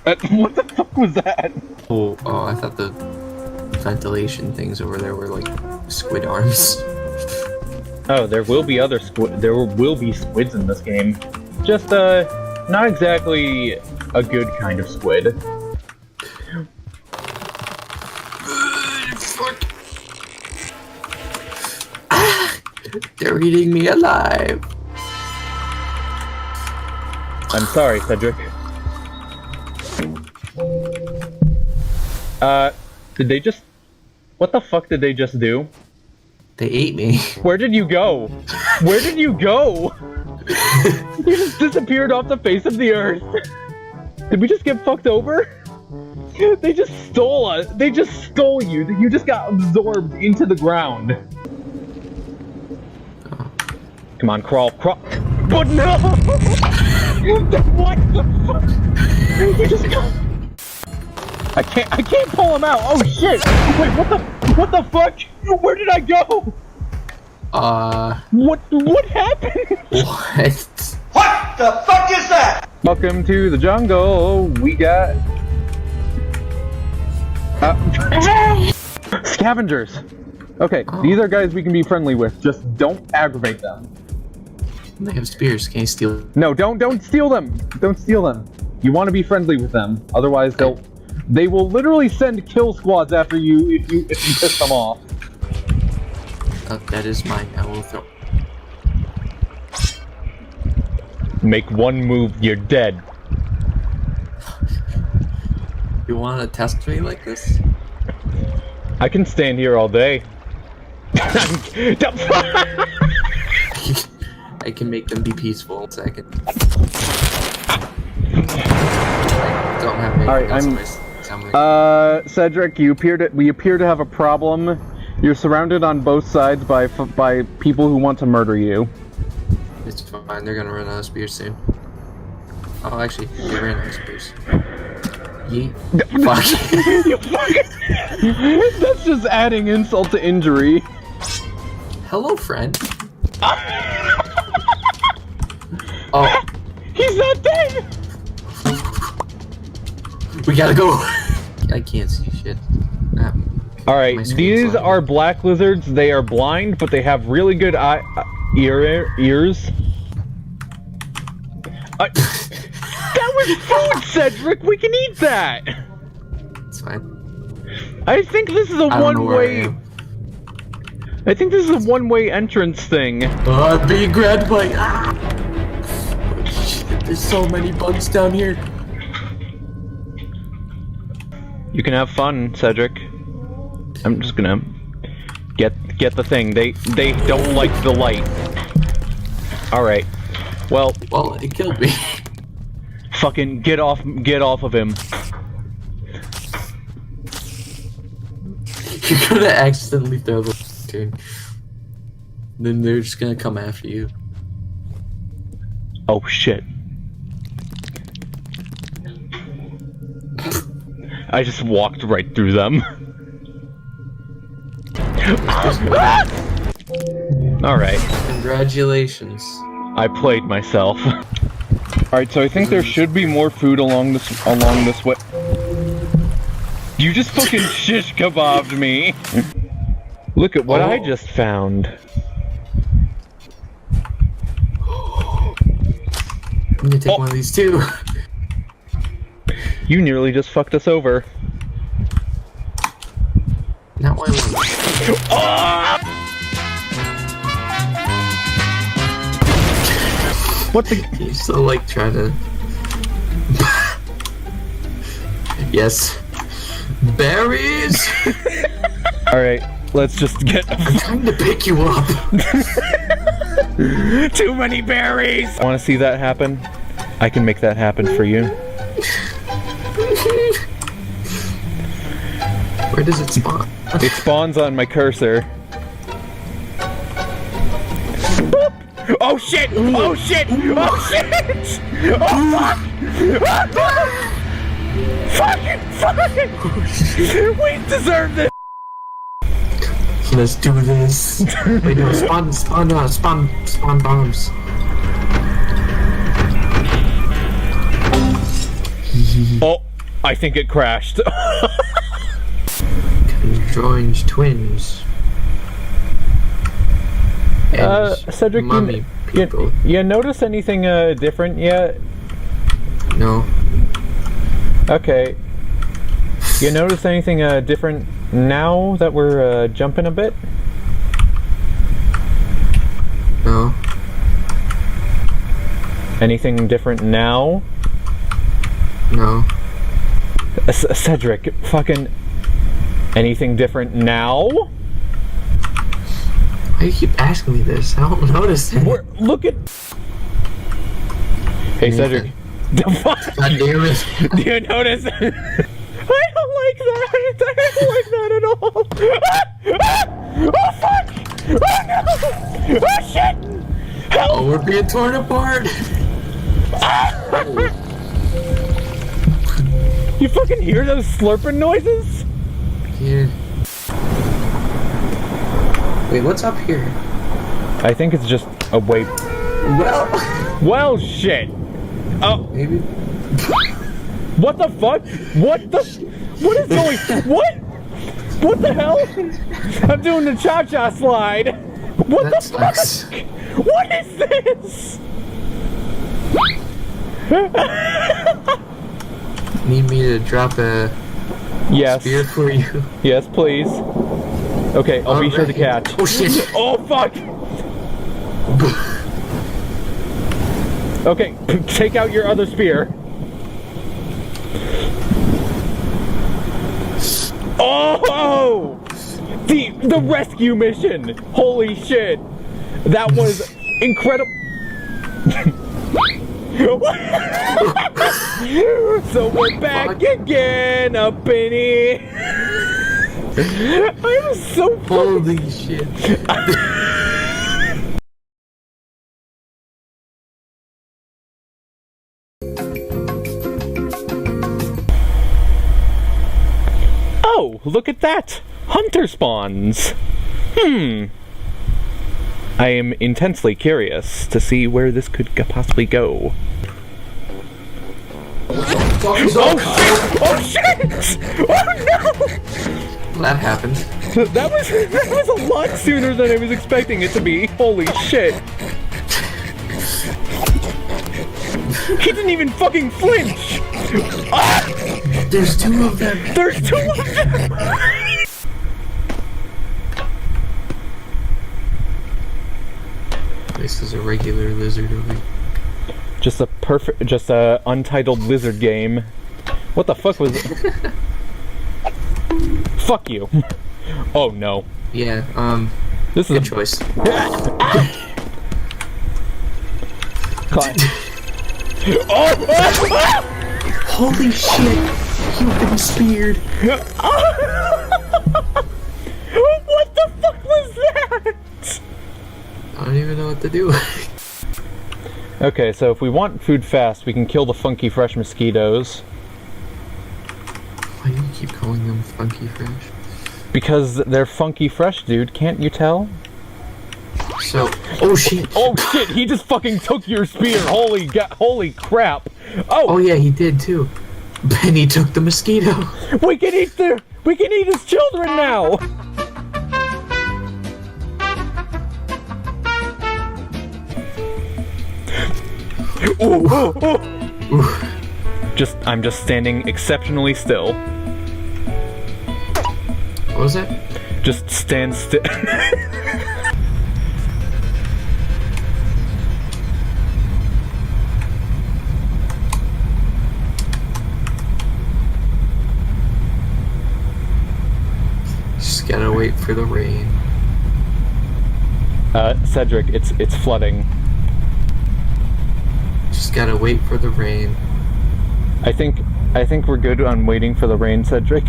What the fuck was that? Oh, I thought the ventilation things over there were like squid arms. Oh, there will be other squid. There will be squids in this game. Just not exactly a good kind of squid. Fuck. They're eating me alive. I'm sorry, Cedric. Did they just... What the fuck did they just do? They ate me. Where did you go? Where did you go? You just disappeared off the face of the earth. Did we just get fucked over? They just stole us. They just stole you. You just got absorbed into the ground. Come on, crawl. But no! What the fuck? You just got... I can't pull him out. Oh shit! Wait, what the fuck? Where did I go? What happened? What? What the fuck is that? Welcome to the jungle. We got scavengers. Okay, these are guys we can be friendly with. Just don't aggravate them. They have spears. Can you steal? No, don't steal them. Don't steal them. You want to be friendly with them. Otherwise, they will literally send kill squads after you if you piss them off. That is mine. I will throw. Make one move, you're dead. You want to test me like this? I can stand here all day. I can make them be peaceful in a second. Don't have anything Alright, else on my Cedric, we appear to have a problem. You're surrounded on both sides by people who want to murder you. It's fine, they're gonna run out of spears soon. Oh, actually, they ran out of spears. Yeet. Fuck. That's just adding insult to injury. Hello, friend. Oh. He's not dead! We gotta go! I can't see shit. Alright, these are black lizards. They are blind, but they have really good ears. That was food, Cedric! We can eat that! It's fine. I think this is a one-way... I think this is a one-way entrance thing. I'm being grabbed by... Ah! Oh, shit, there's so many bugs down here. You can have fun, Cedric. I'm just gonna get the thing. They don't like the light. Alright. Well, it killed me. Fucking get off of him. You're gonna accidentally throw the turn. Then they're just gonna come after you. Oh shit. I just walked right through them. Alright. Congratulations. I played myself. Alright, so I think there should be more food along this way. You just fucking shish kebabbed me. Look at what I just found. I'm gonna take one of these too. You nearly just fucked us over. Now I win. What the? You still like try to... Yes. Berries! Alright, let's just get... I'm trying to pick you up. Too many berries! Want to see that happen? I can make that happen for you. Where does it spawn? It spawns on my cursor. Oh shit! Oh shit! Oh shit! Oh fuck! Fuck it! Fuck it! We deserve this! Let's do this. Wait, no, spawn bombs. Oh! I think it crashed. Conjoined twins. And Cedric, mummy people. you notice anything different yet? No. Okay. You notice anything different now that we're jumping a bit? No. Anything different now? No. Cedric, fucking... Anything different now? Why do you keep asking me this? I don't notice it. Look at... Hey, Cedric. The fuck? God damn it. Do you notice? I don't like that. I don't like that at all. Oh, fuck! Oh, no! Oh, shit! Help! Oh, we're being torn apart. You fucking hear those slurping noises? Yeah. Wait, what's up here? I think it's just a wait. Well, shit. Oh, Maybe. what the fuck? What is going? What the hell? I'm doing the cha-cha slide. What That the fuck? sucks. What is this? Need me to drop a Yes. spear for you? Yes, please. Okay, I'll be sure to catch. Oh shit! Oh fuck! Okay, take out your other spear. Oh! The rescue mission! Holy shit! That was incredible. So we're back again, up in here. I'm so Holy shit! Oh, look at that! Hunter spawns! I am intensely curious to see where this could possibly go. Oh shit! Oh no! That happened. That was a lot sooner than I was expecting it to be. Holy shit! He didn't even fucking flinch! Ah! There's two of them. There's two of them! This is a regular lizard over here. Just a untitled lizard game. What the fuck was it? Fuck you. Oh no. Yeah, This is good a choice. Oh! Holy shit! You've been speared! What the fuck was that? I don't even know what to do. Okay, so if we want food fast, we can kill the funky fresh mosquitoes. Why do you keep calling them funky fresh? Because they're funky fresh, dude. Can't you tell? So, oh shit! Oh shit, he just fucking took your spear. Holy crap. Oh yeah, he did too. And he took the mosquito. We can eat his children now. Ooh, ooh, ooh. I'm just standing exceptionally still. What was that? Just stand still. Just gotta wait for the rain. Cedric, it's flooding. Just gotta wait for the rain. I think we're good on waiting for the rain, Cedric.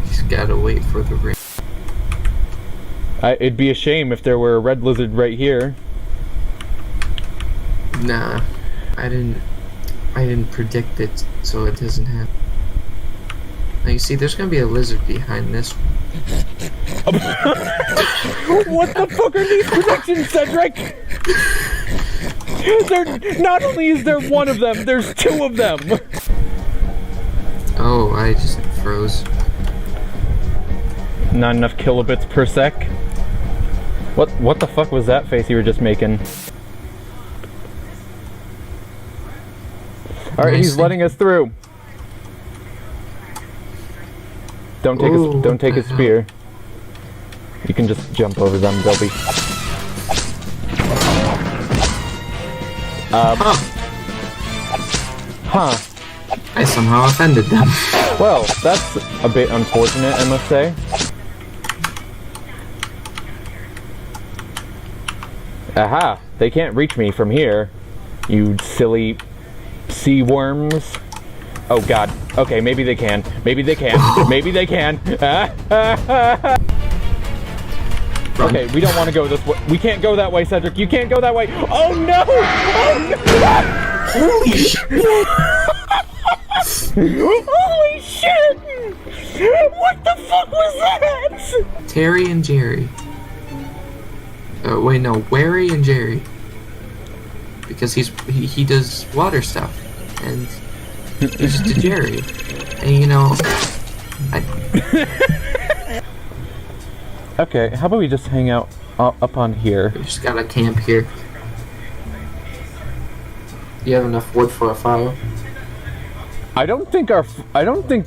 Just gotta wait for the rain. It'd be a shame if there were a red lizard right here. Nah, I didn't predict it, so it doesn't happen. Now you see, there's gonna be a lizard behind this one. What the fuck are these predictions, Cedric? Not only is there one of them, there's two of them. Oh, I just froze. Not enough kilobits per sec. What the fuck was that face you were just making? Alright, he's letting us through. Don't take his spear. You can just jump over them, they'll be... Huh. I somehow offended them. Well, that's a bit unfortunate, I must say. Aha! They can't reach me from here, you silly sea worms. Oh god. Okay, maybe they can. Maybe they can. Maybe they can. Okay, we don't want to go this way. We can't go that way, Cedric. You can't go that way. Oh no! Oh no! Holy shit! Holy shit! What the fuck was that? Terry and Jerry. Oh wait, no, Wary and Jerry. Because he does water stuff, and he's just a Jerry. And you know, Okay, how about we just hang out up on here? we just gotta camp here. You have enough wood for a fire? I don't think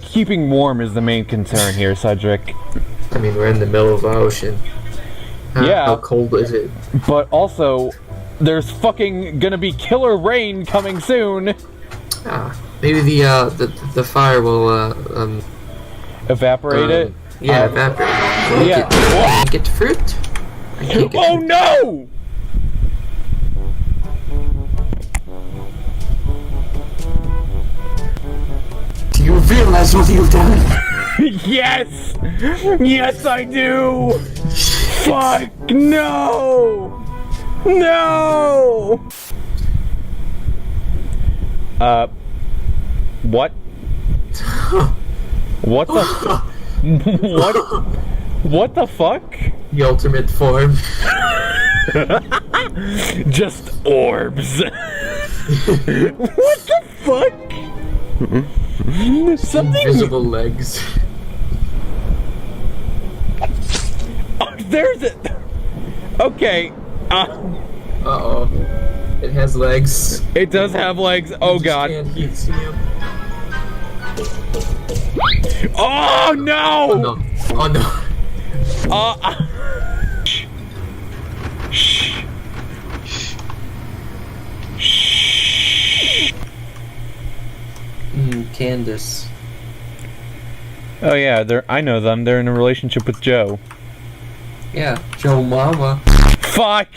keeping warm is the main concern here, Cedric. I mean, we're in the middle of the ocean. Yeah. How cold is it? But also, there's fucking gonna be killer rain coming soon. Maybe the fire will Evaporate it? Yeah, evaporate. Yeah. Get the fruit. I can't get Oh no! Do you realize what you've done? Yes! Yes, I do! Fuck, no! No! What? What the... What the fuck? The ultimate form. Just orbs. What the fuck? Something... Invisible legs. Oh, there's it. Okay. Uh-oh. It has legs. It does have legs. Oh god. Can't see him. Oh no! Oh no. Oh no. Shh. Candace. Oh yeah, I know them. They're in a relationship with Joe. Yeah, Joe Mama. Fuck!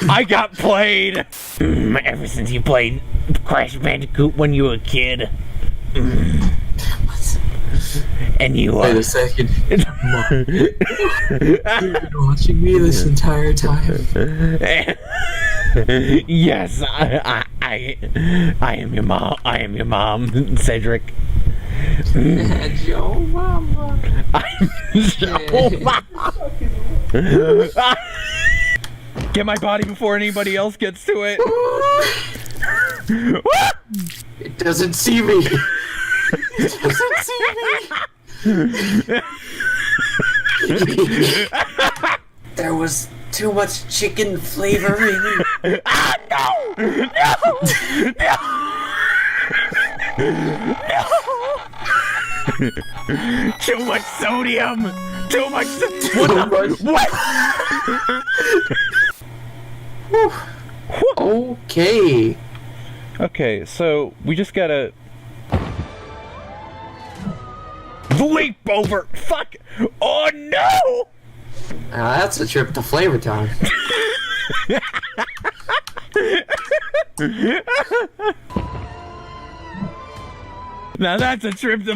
I got played! Ever since you played Crash Bandicoot when you were a kid. And you Wait a second. Mom. You've been watching me this entire time. Yes, I am your mom. I am your mom, Cedric. Joe Mama. I'm Joe Mama. Get my body before anybody else gets to it. It doesn't see me. It doesn't see me. There was too much chicken flavoring. Ah, no! No! No! Too much sodium! Too much... What? Okay. Okay, so we just gotta... leap over! Fuck! Oh no! That's a trip to Flavor Town. Now that's a trip to...